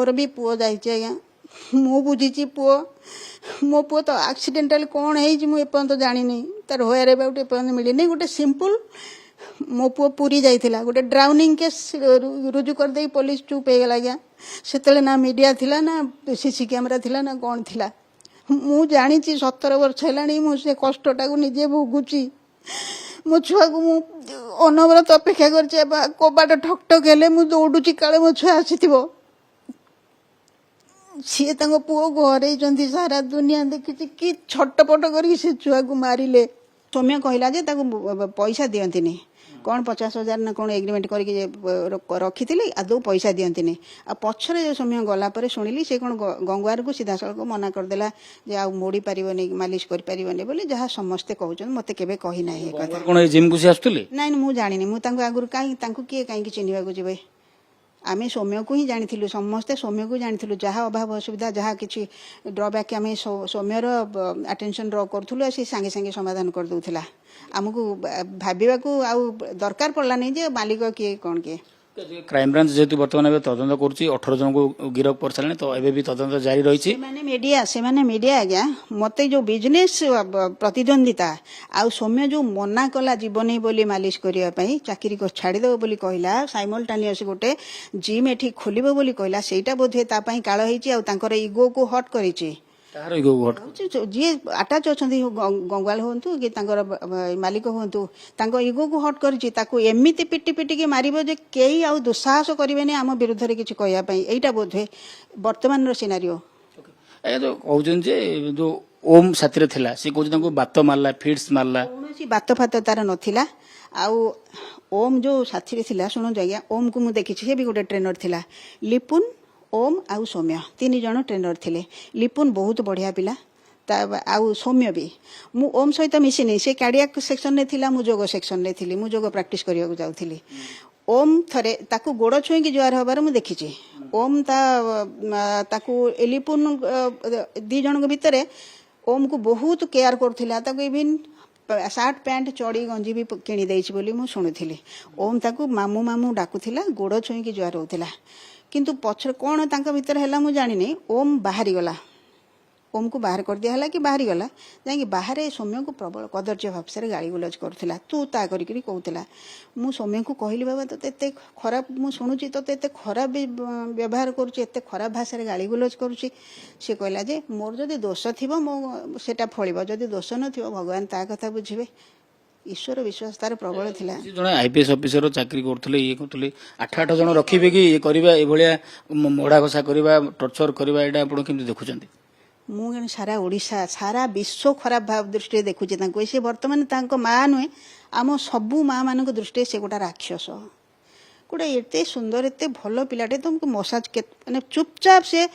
मोर भी पुओ जाइए आज्ञा मु बुझी पुओ मो पुओ तो आक्सीडेंटाल कौन है मुझे जानी नहीं तार होयर एबाउट एपर्यंत मिलनी गोटे सिंपल मो पुओ पूरी जाइथिला गोटे ड्राउनिंग केस रुजु कर दे पुलिस चुप हो गला आज्ञा से ना मीडिया थिला ना सीसी कैमेरा थिला ना कौन थिला मु जानी 17 वर्ष है मु से कष्टा को निजे भोगुची मो छुआ को मु अनवरत अपेक्षा कर कबाट ठक ठक हेले मु दौड़ुची काले मो छुआ आसी सी पुओ घर सारा दुनिया देखी कि छटपट कर छुआ को मारे सौम्य कहला जे पैसा दियंतिनी कौन 50,000 ना कौन एग्रीमेंट करके रखी थी आदौ पैसा दियंतिनी आ पछरे जो सौम्य गला शुणिली से कौन गंगवार को सीधा सड़क मना करदेला जे आ मोड़ी पारिबनी मालिश कर पारिबनी बोली जहाँ समस्ते कहउछन मते केबे कहि नाही ए कथा कोन जिम को से आस्तुले नाही मु जानिनी मु तांको आगुर काई तांको किए काई कि चिन्हिबा को जिवे आमे सौम्य को ही जानी समस्ते सौम्य को जानी जहाँ अभाव असुविधा जहाँ किसी ड्रबैक आम सौम्यर अटेंशन ड्र करूँ सी सांगे सांगे समाधान कर दूला आमको भाविबा को आउ दरकार पड़ला नहीं जे मालिक किए कौन किए क्राइम ब्रांच जेतु वर्तमान तदंत करुच्ची 18 जन को गिरफ कर सारे तो एबे भी तदंत जारी रही मीडिया आज्ञा मते जो बिजनेस प्रतिद्वंदिता आ सौम्य जो मना कला जीवन बोली मालिश करने चाकरी को छाड़देव बोली कहला साइमल्टानियस गोटे जिम एठी खोलिबो बोली कहला सेटा बोधे तापाई काळ हेची आ तांकर इगो को हट करिची जी आटाच अच्छा गंगाल हूँ कि मालिक हूँ इगो को हट करमिति पिटी पिटिकी मार जे कई आउ दुस्साहस करेनि आम विरुद्ध में किसी कहवाई यहीटा बोधे वर्तमान सिनारियो जो कहते जे जो ओम साथी थिला से कहते बात मारला फिट्स मारला कौन बात फात तार नाला आउ ओम जो साथी थिला शुणु आज्ञा ओम को मुझे देखी से भी गोटे ट्रेनर थिला लिपुन ओम आउ सौम्य 3 जन ट्रेनर थिले लिपुन बहुत बढ़िया पिला आउ सौम्य भी मु ओम सहित मिसिनी से कार्डियाक सेक्शन ने थिला मु जोग सेक्शन ने थिली मु जोग प्रैक्टिस करिया को जाउथिली ओम थरे ताकू गोड़ छुई की जुआर हबार मु देखिची ओम ताकू लिपुन 2 जन भितर ओम को बहुत केयर करथिला ताकू इवन सार्ट पैंट चौड़ी गंजी भी किणी देइछि बोली मु सुनुथिली ओम ताकू मामू मामू डाकुथिला गोड़ छुई की जुआर होथिला किंतु पछर कौन तांका भीतर है मुझे जानी ओम बाहरी गला ओम को बाहर कर दिया कि बाहरी गला जाकि बाहर सौम्य को प्रबल कदर्य भाव से गाड़ी गुलज करूला तू ता करी कहूला मु सौम्य को कहली बाबा तो एत खराब मु शुणुची तो एत खराब व्यवहार करुच्ची एत खराब भाषा गाड़ी गुलज करुच्ची सी कहला जे मोर जदि दोष थी मोटा फल जदि दोष न भगवान ता कथा बुझे ईश्वर विश्वास तार प्रबल थिला जने आईपीएस ऑफिसर चाकरी करथले ये करथले 8 जन रखिबे कि ये करबा ए भलिया मोड़ा घसा करबा टॉर्चर करबा एटा आपण केमति देखुचंती मु सारा ओडिशा सारा विश्व खराब भाव दृष्टि देखुचे तांको से वर्तमान तांको मां नुहे आम सबू मां मान दृष्टि से गोटा राक्षस गोटे एते सुंदर एते भल पिलाटे तुमको मसाज माने चुपचाप से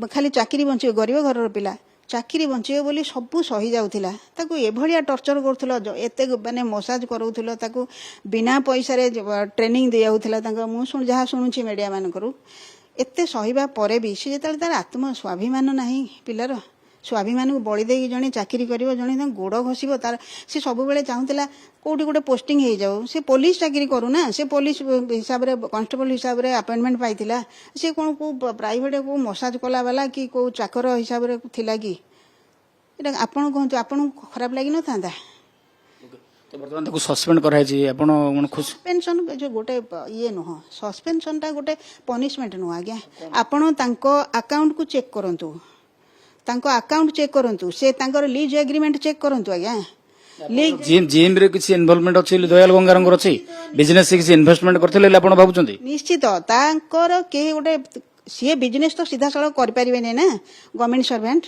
खाली चाकरी बंचे गरीब घर पिला चाकरी बंचे बोली सबू सही जाऊला ताकू एभलिया टर्चर करूला एते माने मसाज कराउथुला ताकू बिना पैसा रे ट्रेनिंग दियाउथुला तांका मु सुन जहाँ शुणुची मीडिया मानकरू एते सहीबा परे भी से जेतले तार आत्म स्वाभिमान नाही पिलार स्वाभिमान को बड़ी देकी जने चाकरी करिवो जने गोड़ घसीबो तार से सब बेले चाहूला कोठी गोटे पोस्टिंग हो जाऊ से पुलिस चाकरी करू ना से पुलिस हिसाब रे कांस्टेबल हिसाब रे अपॉइंटमेंट पाइतिला से कोन को प्राइवेट को मसाज कला वाला कि को चाकर हिसाब रे थिला कि एटा आपण कहंतु आपण खराब लागि न थांदा तो वर्तमान ताको सस्पेंड कराय छी आपण मन खुश सस्पेंशन जो गोटे ये नुह सस्पेंशन टा गोटे पनिशमेंट नुह आज्ञा आपण तांको अकाउंट को चेक करंतु तांको अकाउंट चेक करंतु से तांकर लीज एग्रीमेंट चेक करंतु आज्ञा जिम रे किसी इन्वॉल्वमेंट अछि दयाल गंगारंगर अछि बिजनेस से किसी इन्वेस्टमेंट करथिले आपण भाबुचंती निश्चित तांकर के गोटे सी बिजनेस तो सीधा सड़क कर परिबे नै ना गवर्नमेंट सर्वेंट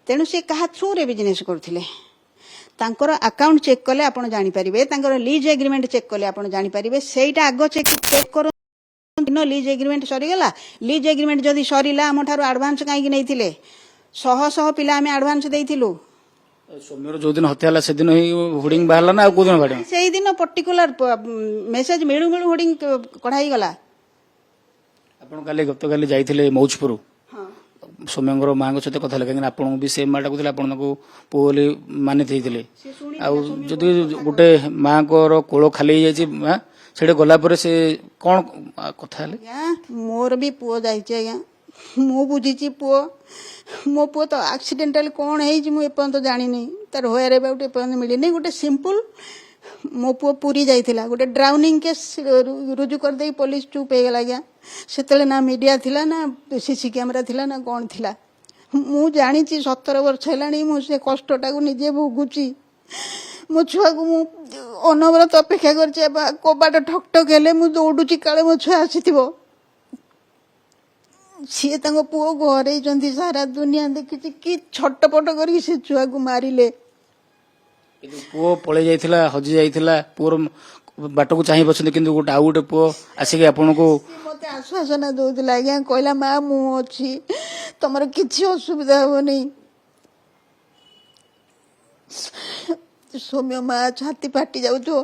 तेणु से कहा थ्रू रे बिजनेस करथिले तांकर अकाउंट चेक कले आपण जानि परिबे तांकर लीज एग्रीमेंट चेक कले आपण जानि परिबे सेटा आगो चेक करो दिन लीज एग्रीमेंट सरी गला लीज एग्रीमेंट जदी सरीला हम ठारो एडवांस काई कि नैथिले शह शह पिला आमे एडवांस देइथिलु सौम्यर जो दिन हत्या हला से दिन ही होर्डिंग बाहरला ना को दिन बाडे सेही दिन पर्टिकुलर मेसेज मेळु मेळु होर्डिंग कढाई गला आपण काले गत काले जाइथिले मौजपुर सौम्यंगर माँ सहित कथा कहीं आपन भी से माँ डाकुले आपन को पुओली मानि थेइथिले आ जदि गोटे माँ को कोल खाली जाइए से गला पर से कौन कथा मोर भी पुओ जाइए आज्ञा ମୁଁ ବୁଝିଛି ପୁଅ ମୋ ପୁଅ ତ ଆକ୍ସିଡେଣ୍ଟାଲି କ'ଣ ହେଇଛି ମୁଁ ଏପର୍ଯ୍ୟନ୍ତ ଜାଣିନି, ତାର ହୋୟାର ଏବାଉଟ୍ ଏପର୍ଯ୍ୟନ୍ତ ମିଳିନି। ଗୋଟେ ସିମ୍ପଲ୍ ମୋ ପୁଅ ପୁରୀ ଯାଇଥିଲା, ଗୋଟେ ଡ୍ରାଉନିଂ କେସ୍ ରୁଜୁ କରିଦେଇ ପୋଲିସ ଚୁପ୍ ହେଇଗଲା ଆଜ୍ଞା। ସେତେବେଳେ ନା ମିଡ଼ିଆ ଥିଲା ନା ସିସି କ୍ୟାମେରା ଥିଲା ନା କ'ଣ ଥିଲା। ମୁଁ ଜାଣିଛି 17 ବର୍ଷ ହେଲାଣି ମୁଁ ସେ କଷ୍ଟଟାକୁ ନିଜେ ଭୋଗୁଛି। ମୋ ଛୁଆକୁ ମୁଁ ଅନବରତ ଅପେକ୍ଷା କରିଛି, କବାଟ ଠକ୍ ଠକ୍ ହେଲେ ମୁଁ ଦୌଡ଼ୁଛି କାଳେ ମୋ ଛୁଆ ଆସିଥିବ। ସିଏ ତାଙ୍କ ପୁଅ ଘରେଇଛନ୍ତି, ସାରା ଦୁନିଆ ଦେଖିଛି କି ଛଟପଟ କରିକି ସେ ଛୁଆକୁ ମାରିଲେ। କିନ୍ତୁ ପୁଅ ପଳେଇ ଯାଇଥିଲା, ହଜି ଯାଇଥିଲା, ପୁଅର ବାଟକୁ ଚାହିଁ ବସନ୍ତି, କିନ୍ତୁ ଆଉ ଗୋଟେ ପୁଅ ଆସିକି ଆପଣଙ୍କୁ ମତେ ଆଶ୍ୱାସନା ଦଉଥିଲା ଆଜ୍ଞା, କହିଲା ମା ମୁଁ ଅଛି, ତମର କିଛି ଅସୁବିଧା ହବନି। ସୌମ୍ୟ ମା ଛାତି ଫାଟି ଯାଉଥିବ।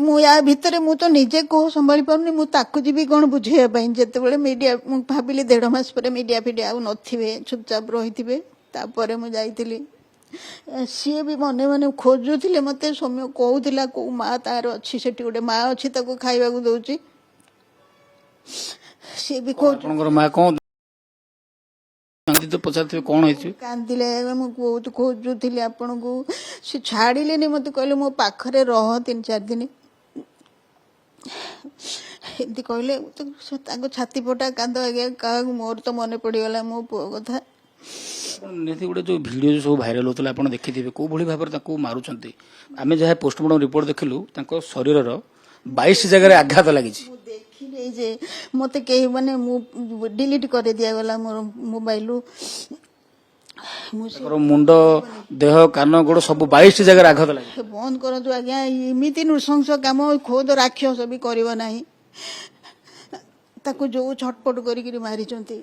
ମୁଁ ୟା ଭିତରେ ମୁଁ ତ ନିଜେ କୋହ ସମ୍ଭାଳି ପାରୁନି, ମୁଁ ତାକୁ ଯିବି କ'ଣ ବୁଝେଇବା ପାଇଁ। ଯେତେବେଳେ ମିଡ଼ିଆ, ମୁଁ ଭାବିଲି 1.5 ମାସ ପରେ ମିଡ଼ିଆ ଫିଡ଼ିଆ ଆଉ ନଥିବେ, ଚୁପଚାପ ରହିଥିବେ, ତାପରେ ମୁଁ ଯାଇଥିଲି। ସିଏ ବି ମନେ ମନେ ଖୋଜୁଥିଲେ ମୋତେ। ସୌମ୍ୟ କହୁଥିଲା କୋଉ ମା ତାର ଅଛି, ସେଠି ଗୋଟେ ମା ଅଛି ତାକୁ ଖାଇବାକୁ ଦଉଛି। ସିଏ ବି ଆପଣଙ୍କର ମା କ'ଣ ପଚାରୁଥିବେ କ'ଣ ହେଇଛି? କାନ୍ଦିଲେ, ମୁଁ ବହୁତ ଖୋଜୁଥିଲି ଆପଣଙ୍କୁ, ସେ ଛାଡ଼ିଲେନି ମୋତେ, କହିଲେ ମୋ ପାଖରେ ରହ 3-4 ଦିନ ଏମିତି କହିଲେ। ତାଙ୍କ ଛାତି ଫଟା କାନ୍ଦ ଆଜ୍ଞା, କାହାକୁ ମୋର ତ ମନେ ପଡ଼ିଗଲା ମୋ ପୁଅ କଥା। ନିହାତି ଗୋଟେ ଯୋଉ ଭିଡ଼ିଓ ସବୁ ଭାଇରାଲ ହଉଥିଲା ଆପଣ ଦେଖିଥିବେ, କୋଉ ଭଳି ଭାବରେ ତାଙ୍କୁ ମାରୁଛନ୍ତି। ଆମେ ଯାହା ପୋଷ୍ଟମର୍ଟମ ରିପୋର୍ଟ ଦେଖିଲୁ, ତାଙ୍କ ଶରୀରର 22 ଜାଗାରେ ଆଘାତ ଲାଗିଛି। ମୁଁ ଦେଖିଲି ଯେ ମୋତେ କେହି ମାନେ ମୁଁ ଡିଲିଟ୍ କରି ଦିଆଗଲା ମୋର ମୋବାଇଲରୁ। ତାଙ୍କର ମୁଣ୍ଡ, ଦେହ, କାନ, ଗୋଡ଼ ସବୁ 22 ଜାଗାରେ ଆଘାତ ଲାଗିଛି। ବନ୍ଦ କରନ୍ତୁ ଆଜ୍ଞା, ଏମିତି ନୃଶଂସ କାମ ଖୋଦ ରାକ୍ଷସ ବି କରିବ ନାହିଁ। ତାକୁ ଯୋଉ ଛଟପଟ କରିକି ମାରିଛନ୍ତି।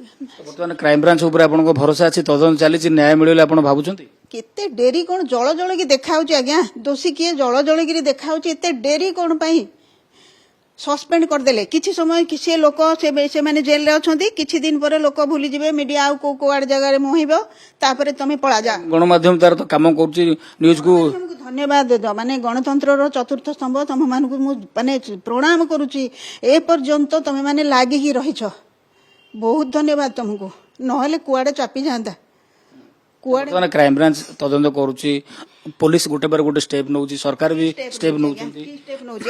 ବର୍ତ୍ତମାନ କ୍ରାଇମବ୍ରାଞ୍ଚ ଉପରେ ଆପଣଙ୍କ ଭରସା ଅଛି, ତଦନ୍ତ ଚାଲିଛି, ନ୍ୟାୟ ମିଳିଲେ ଆପଣ ଭାବୁଛନ୍ତି? କେତେ ଡେରି କ'ଣ ଜଳ ଜଳିକି ଦେଖାଯାଉଛି ଆଜ୍ଞା, ଦୋଷୀ କିଏ ଜଳ ଜଳିକିରି ଦେଖାଯାଉଛି, ଏତେ ଡେରି କ'ଣ ପାଇଁ? ସସ୍ପେଣ୍ଡ କରିଦେଲେ କିଛି ସମୟ, କିଛି ଲୋକ ସେମାନେ ଜେଲରେ ଅଛନ୍ତି, କିଛି ଦିନ ପରେ ଲୋକ ଭୁଲିଯିବେ, ମିଡ଼ିଆ ଆଉ କୋଉ କୋଉ ଆଡେ ଜାଗାରେ ମୁହିବ, ତାପରେ ତମେ ପଳା ଯା। ଗଣମାଧ୍ୟମ ତାର ତ କାମ କରୁଛି, ନ୍ୟୁଜକୁ ଧନ୍ୟବାଦ ମାନେ ଗଣତନ୍ତ୍ରର ଚତୁର୍ଥ ସ୍ତମ୍ଭ ତମମାନଙ୍କୁ ମୁଁ ମାନେ ପ୍ରଣାମ କରୁଛି। ଏପର୍ଯ୍ୟନ୍ତ ତମେ ମାନେ ଲାଗିକି ରହିଛ, ବହୁତ ଧନ୍ୟବାଦ ତମକୁ, ନହେଲେ କୁଆଡେ ଚାପି ଯାଆନ୍ତା। ବର୍ତ୍ତମାନ କ୍ରାଇମବ୍ରାଞ୍ଚ ତଦନ୍ତ କରୁଛି, ପୋଲିସ ଗୋଟେ ପରେ ଗୋଟେ ଷ୍ଟେପ ନଉଛି, ସରକାର ବି ଷ୍ଟେପ ନଉଛନ୍ତି।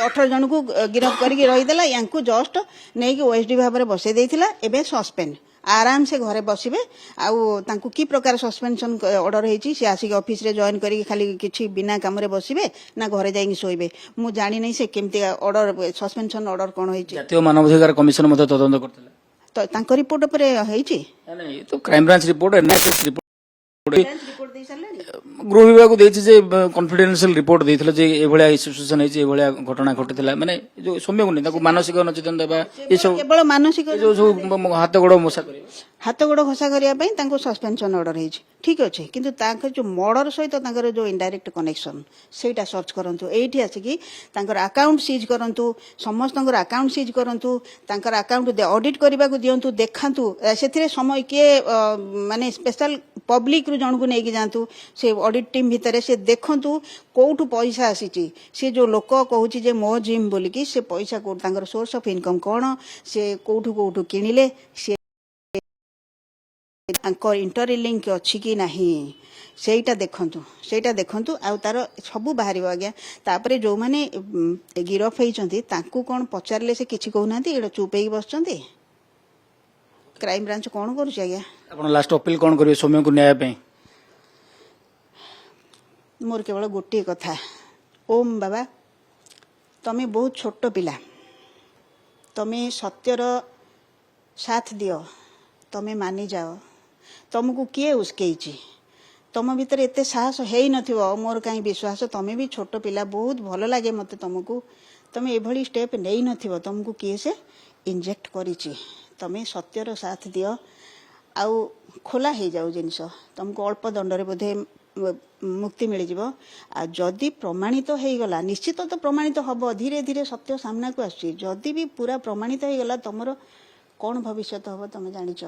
18 ଜଣଙ୍କୁ ଗିରଫ କରିକି ରହିଦେଲା, ୟାଙ୍କୁ ଜଷ୍ଟ ନେଇକି ଓଏସଡି ଭାବରେ ବସେଇ ଦେଇଥିଲା, ଏବେ ସସ୍ପେଣ୍ଡ, ଆରାମସେ ଘରେ ବସିବେ। ଆଉ ତାଙ୍କୁ କି ପ୍ରକାର ସସ୍ପେନସନ ଅର୍ଡର ହେଇଛି, ସେ ଆସିକି ଅଫିସରେ ଜଏନ୍ କରିକି ଖାଲି କିଛି ବିନା କାମରେ ବସିବେ ନା ଘରେ ଯାଇକି ଶୋଇବେ, ମୁଁ ଜାଣିନାହିଁ ସେ କେମିତି ଅର୍ଡର, ସସ୍ପେନସନ ଅର୍ଡର କ'ଣ ହେଇଛି। ଜାତୀୟ ମାନବାଧିକାର କମିଶନ ମଧ୍ୟ ତଦନ୍ତ କରିଥିଲା, ତ ତାଙ୍କ ରିପୋର୍ଟ ଉପରେ ହେଇଛି, crime branch report, NIS report report ଦେଇ ସାରିଲେଣି। ଗୃହ ବିଭାଗ ଦେଇଛି ଯେ କନଫିଡେନ୍ସିଆଲ ରିପୋର୍ଟ ଦେଇଥିଲା ଯେ ଏଭଳିଆ ସିଚୁଏସନ ହେଇଛି, ଏଭଳିଆ ଘଟଣା ଘଟିଥିଲା। ମାନେ ଯୋଉ ସୌମ୍ୟକୁ ନେଇ ତାକୁ ମାନସିକ ନଚେତନ ଦେବା, ଏସବୁ କେବଳ ମାନସିକ ଯୋଉ ସବୁ ହାତ ଗୋଡ ମୋସା କରିବା, ହାତ ଗୋଡ ଘଷା କରିବା ପାଇଁ ତାଙ୍କୁ ସସ୍ପେନସନ ଅର୍ଡର ହେଇଛି, ଠିକ ଅଛି। କିନ୍ତୁ ତାଙ୍କର ଯୋଉ ମର୍ଡର ସହିତ ତାଙ୍କର ଯୋଉ ଇନଡାଇରେକ୍ଟ କନେକ୍ସନ, ସେଇଟା ସର୍ଚ୍ଚ କରନ୍ତୁ। ଏଇଠି ଆସିକି ତାଙ୍କର ଆକାଉଣ୍ଟ ସିଜ୍ କରନ୍ତୁ, ସମସ୍ତଙ୍କର ଆକାଉଣ୍ଟ ସିଜ୍ କରନ୍ତୁ, ତାଙ୍କର ଆକାଉଣ୍ଟ ଅଡିଟ୍ କରିବାକୁ ଦିଅନ୍ତୁ, ଦେଖାନ୍ତୁ। ସେଥିରେ ସମୟ କିଏ ମାନେ ସ୍ପେଶାଲ ପବ୍ଲିକରୁ ଜଣକୁ ନେଇକି ଯାଆନ୍ତୁ ସେ ଅଡିଟ୍ ଟିମ୍ ଭିତରେ, ସେ ଦେଖନ୍ତୁ କୋଉଠୁ ପଇସା ଆସିଛି। ସେ ଯୋଉ ଲୋକ କହୁଛି ଯେ ମୋ ଜିମ୍ ବୋଲିକି, ସେ ପଇସା କୋଉଠୁ, ତାଙ୍କର ସୋର୍ସ ଅଫ୍ ଇନକମ୍ କ'ଣ, ସେ କୋଉଠୁ କୋଉଠୁ କିଣିଲେ, ସେ ତାଙ୍କ ଇଣ୍ଟରଲିଙ୍କ ଅଛି କି ନାହିଁ, ସେଇଟା ଦେଖନ୍ତୁ। ଆଉ ତାର ସବୁ ବାହାରିବ ଆଜ୍ଞା। ତାପରେ ଯୋଉମାନେ ଗିରଫ ହେଇଛନ୍ତି ତାଙ୍କୁ କ'ଣ ପଚାରିଲେ ସେ କିଛି କହୁନାହାନ୍ତି, ଏଇଟା ଚୁପ୍ ହେଇକି ବସୁଛନ୍ତି। କ୍ରାଇମବ୍ରାଞ୍ଚ କ'ଣ କରୁଛି ଆଜ୍ଞା? ଆପଣ ଲାଷ୍ଟ ଅପିଲ କ'ଣ କରିବେ ସୌମ୍ୟକୁ ନ୍ୟାୟ ପାଇଁ? ମୋର କେବଳ ଗୋଟିଏ କଥା, ଓମ୍ ବାବା, ତମେ ବହୁତ ଛୋଟ ପିଲା, ତମେ ସତ୍ୟର ସାଥ ଦିଅ, ତମେ ମାନିଯାଅ। ତମକୁ କିଏ ଉସ୍କେଇଛି? ତମ ଭିତରେ ଏତେ ସାହସ ହେଇନଥିବ, ମୋର କାହିଁ ବିଶ୍ୱାସ। ତମେ ବି ଛୋଟ ପିଲା, ବହୁତ ଭଲ ଲାଗେ ମୋତେ ତମକୁ, ତମେ ଏଭଳି ଷ୍ଟେପ୍ ନେଇନଥିବ, ତମକୁ କିଏ ସେ ଇଞ୍ଜେକ୍ଟ କରିଛି। ତମେ ସତ୍ୟର ସାଥ ଦିଅ, ଆଉ ଖୋଲା ହେଇଯାଉ ଜିନିଷ, ତମକୁ ଅଳ୍ପ ଦଣ୍ଡରେ ବୋଧେ ମୁକ୍ତି ମିଳିଯିବ। ଆଉ ଯଦି ପ୍ରମାଣିତ ହେଇଗଲା, ନିଶ୍ଚିତ ତ ପ୍ରମାଣିତ ହବ, ଧୀରେ ଧୀରେ ସତ୍ୟ ସାମ୍ନାକୁ ଆସୁଛି। ଯଦି ବି ପୁରା ପ୍ରମାଣିତ ହେଇଗଲା, ତମର କ'ଣ ଭବିଷ୍ୟତ ହବ ତମେ ଜାଣିଛ,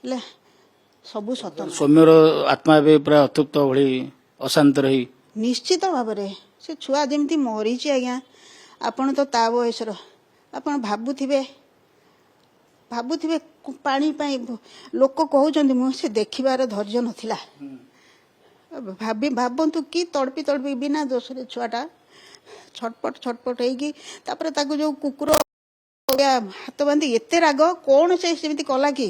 ହେଲେ ସବୁ ସତ। ସୌମ୍ୟର ଆତ୍ମା ଏବେ ପୁରା ଅତୃପ୍ତ ଭଳି ଅଶାନ୍ତ ରହି, ନିଶ୍ଚିତ ଭାବରେ ସେ ଛୁଆ ଯେମିତି ମରିଛି ଆଜ୍ଞା। ଆପଣ ତ ତା ବୟସର, ଆପଣ ଭାବୁଥିବେ ଭାବୁଥିବେ ପାଣି ପାଇଁ ଲୋକ କହୁଛନ୍ତି ମୁଁ ସେ ଦେଖିବାର ଧୈର୍ଯ୍ୟ ନଥିଲା। ଭାବନ୍ତୁ କି ତଡ଼ପି ତଡ଼ପି ବିନା ଦୋଷରେ ଛୁଆଟା ଛଟପଟ ହେଇକି ତାପରେ ତାକୁ ଯୋଉ କୁକୁର ହାତ ବାନ୍ଧି ଏତେ ରାଗ କଣ ସେ ସେମିତି କଲା କି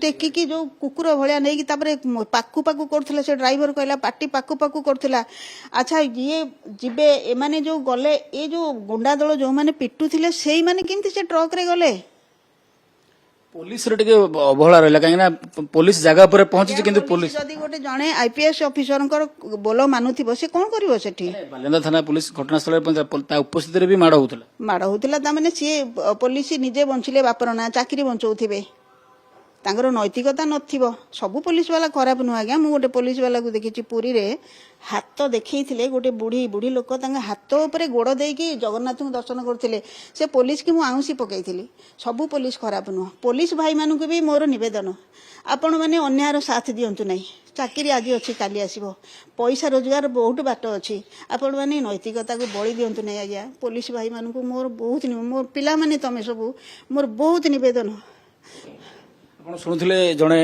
ଟେକିକି ଯୋଉ କୁକୁର ଭଳିଆ ନେଇକି ତାପରେ ପାକୁ କରୁଥିଲା। ସେ ଡ୍ରାଇଭର କହିଲା ପାଟି ପାକୁ କରୁଥିଲା। ଆଚ୍ଛା ଇଏ ଯିବେ ଏମାନେ ଯୋଉ ଗଲେ ଏ ଯୋଉ ଗୁଣ୍ଡା ଦଳ ଯୋଉମାନେ ପିଟୁଥିଲେ ସେଇମାନେ କେମିତି ସେ ଟ୍ରକରେ ଗଲେ? ପୋଲିସର ଟିକେ ଅବହେଳା ରହିଲା କାହିଁକି ନା ପୋଲିସ ଜାଗା ଉପରେ ପହଞ୍ଚିଛି କିନ୍ତୁ ପୋଲିସ ଯଦି ଗୋଟେ ଜଣେ ଆଇପିଏସ୍ ଅଫିସରଙ୍କର ବୋଲ ମାନୁଥିବ ସେ କଣ କରିବ ସେଠି? ବାଲିନ୍ଦା ଥାନା ପୋଲିସ ଘଟଣାସ୍ଥଳରେ ପହଞ୍ଚିଲା ତା ଉପସ୍ଥିତିରେ ବି ମାଡ଼ ହଉଥିଲା। ତାମାନେ ସିଏ ପୋଲିସ ନିଜେ ବଞ୍ଚିଲେ ବାପର ନା ଚାକିରି ବଞ୍ଚଉଥିବେ। ତାଙ୍କର ନୈତିକତା ନଥିବ। ସବୁ ପୋଲିସ ବାଲା ଖରାପ ନୁହଁ ଆଜ୍ଞା। ମୁଁ ଗୋଟେ ପୋଲିସ ବାଲାକୁ ଦେଖିଛି ପୁରୀରେ ହାତ ଦେଖେଇଥିଲେ ଗୋଟେ ବୁଢୀ ଲୋକ ତାଙ୍କ ହାତ ଉପରେ ଗୋଡ ଦେଇକି ଜଗନ୍ନାଥଙ୍କୁ ଦର୍ଶନ କରୁଥିଲେ। ସେ ପୋଲିସ କି ମୁଁ ଆଉଁସି ପକେଇଥିଲି। ସବୁ ପୋଲିସ ଖରାପ ନୁହଁ। ପୋଲିସ ଭାଇମାନଙ୍କୁ ବି ମୋର ନିବେଦନ ଆପଣମାନେ ଅନ୍ୟାୟର ସାଥ ଦିଅନ୍ତୁ ନାହିଁ। ଚାକିରି ଆଜି ଅଛି କାଲି ଆସିବ। ପଇସା ରୋଜଗାର ବହୁତ ବାଟ ଅଛି। ଆପଣମାନେ ନୈତିକତାକୁ ବଳି ଦିଅନ୍ତୁ ନାହିଁ ଆଜ୍ଞା। ପୋଲିସ ଭାଇମାନଙ୍କୁ ମୋର ବହୁତ ମୋ ପିଲାମାନେ ତମେ ସବୁ ମୋର ବହୁତ ନିବେଦନ। ଆପଣ ଶୁଣୁଥିଲେ ଜଣେ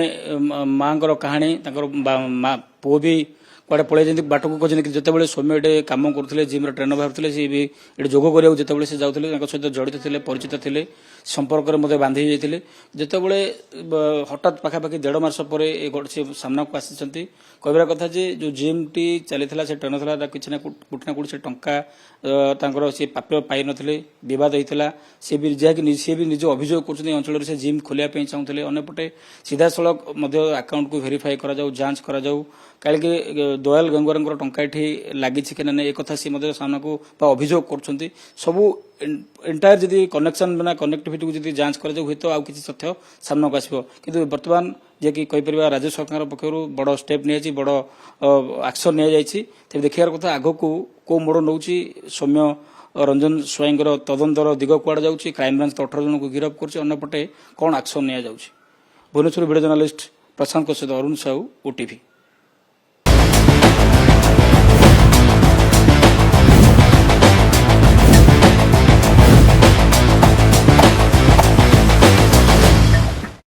ମାଙ୍କର କାହାଣୀ ତାଙ୍କର ପୁଅ ବି କୁଆଡ଼େ ପଳେଇ ଯେମିତି ବାଟକୁ କହିଛନ୍ତି ଯେତେବେଳେ ସୌମ୍ୟ ଏଠି କାମ କରୁଥିଲେ ଜିମ୍ର ଟ୍ରେନର ଭାବୁଥିଲେ ସେ ବି ଏଠି ଯୋଗ କରିବାକୁ ଯେତେବେଳେ ସେ ଯାଉଥିଲେ ତାଙ୍କ ସହିତ ଜଡ଼ିତ ଥିଲେ ପରିଚିତ ଥିଲେ ସମ୍ପର୍କରେ ମଧ୍ୟ ବାନ୍ଧି ଯାଇଥିଲେ। ଯେତେବେଳେ ହଠାତ୍ ପାଖାପାଖି 1.5 ମାସ ପରେ ସେ ସାମ୍ନାକୁ ଆସିଛନ୍ତି କହିବାର କଥା ଯେ ଯେଉଁ ଜିମ୍ଟି ଚାଲିଥିଲା ସେ ଟ୍ରେନର ଥିଲା କିଛି ନା କୋଉଠି ନା କୋଉଠି ସେ ଟଙ୍କା ତାଙ୍କର ସେ ପ୍ରାପ୍ୟ ପାଇନଥିଲେ ବିବାଦ ହେଇଥିଲା। ସେ ବି ଯାହାକି ସିଏ ବି ନିଜ ଅଭିଯୋଗ କରୁଛନ୍ତି ଏ ଅଞ୍ଚଳରେ ସେ ଜିମ୍ ଖୋଲିବା ପାଇଁ ଚାହୁଁଥିଲେ। ଅନ୍ୟପଟେ ସିଧାସଳଖ ମଧ୍ୟ ଆକାଉଣ୍ଟକୁ ଭେରିଫାଇ କରାଯାଉ ଯାଞ୍ଚ କରାଯାଉ କାହିଁକି ଦୟାଲ ଗଙ୍ଗୱାରଙ୍କର ଟଙ୍କା ଏଠି ଲାଗିଛି କି ନା ଏ କଥା ସେ ମଧ୍ୟ ସାମ୍ନାକୁ ବା ଅଭିଯୋଗ କରୁଛନ୍ତି। ସବୁ ଏଣ୍ଟାୟାର ଯଦି କନେକ୍ସନ ନା କନେକ୍ଟିଭିଟିକୁ ଯଦି ଯାଞ୍ଚ କରାଯାଉ ହୁଏତ ଆଉ କିଛି ତଥ୍ୟ ସାମ୍ନାକୁ ଆସିବ। କିନ୍ତୁ ବର୍ତ୍ତମାନ ଯିଏକି କହିପାରିବା ରାଜ୍ୟ ସରକାରଙ୍କ ପକ୍ଷରୁ ବଡ଼ ଷ୍ଟେପ୍ ନିଆଯାଇଛି ବଡ଼ ଆକ୍ସନ ନିଆଯାଇଛି। ତେବେ ଦେଖିବାର କଥା ଆଗକୁ କୋଉ ମୋଡ଼ ନେଉଛି ସୌମ୍ୟ ରଞ୍ଜନ ସ୍ୱାଇଁଙ୍କର ତଦନ୍ତର ଦିଗ କୁଆଡ଼େ ଯାଉଛି। କ୍ରାଇମବ୍ରାଞ୍ଚ 18 ଜଣଙ୍କୁ ଗିରଫ କରୁଛି। ଅନ୍ୟପଟେ କ'ଣ ଆକ୍ସନ ନିଆଯାଉଛି। ଭୁବନେଶ୍ୱର ଭିଡ଼ିଓ ଜର୍ଣ୍ଣାଲିଷ୍ଟ ପ୍ରଶାନ୍ତଙ୍କ ସହିତ ଅରୁଣ ସାହୁ OTV।